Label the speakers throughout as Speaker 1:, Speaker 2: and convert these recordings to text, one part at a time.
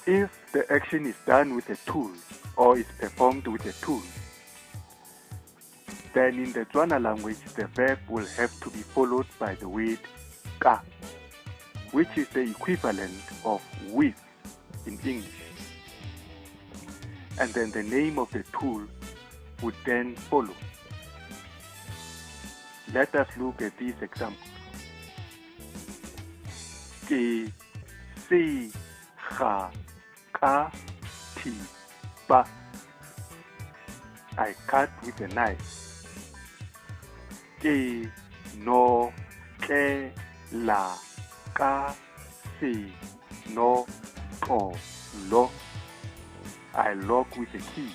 Speaker 1: If the action is done with a tool or is performed with a tool, then in the Tswana language, the verb will have to be followed by the word ka, which is the equivalent of with in English. And then the name of the tool would then follow. Let us look at these examples. Ke se ga ka ti ba. I cut with a knife. Ke no ke la ka se no to lo. I lock with a key.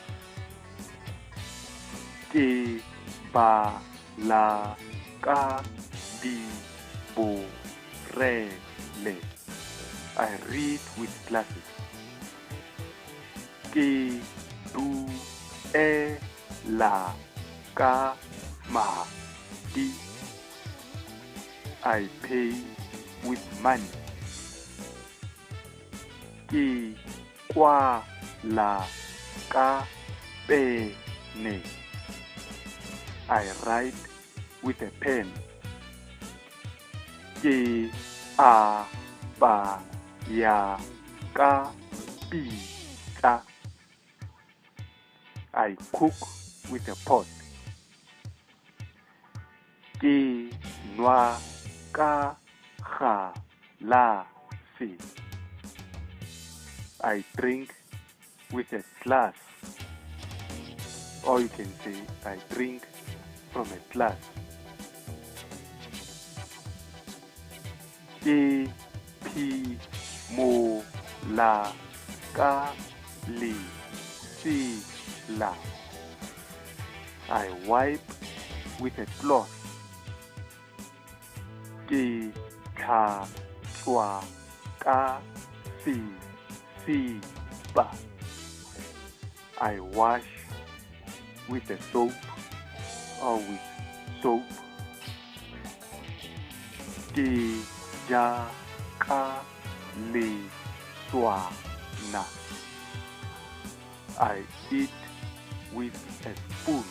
Speaker 1: Ke ba la ka di bo re le. I read with glasses. Ke du e la ka ma di. I pay with money. Ke kwa la ka pe ne. I write with a pen. Ke a ba ya ka pi ta. I cook with a pot. Ke nwa ka ga la si. I drink with a glass, or you can say I drink from a glass. Ke pi mo la ka li si la. I wipe with a cloth. Ke tha tswa ka si ba. I wash with a soap or with soap. Ke ja ka Tswana. I eat with a spoon.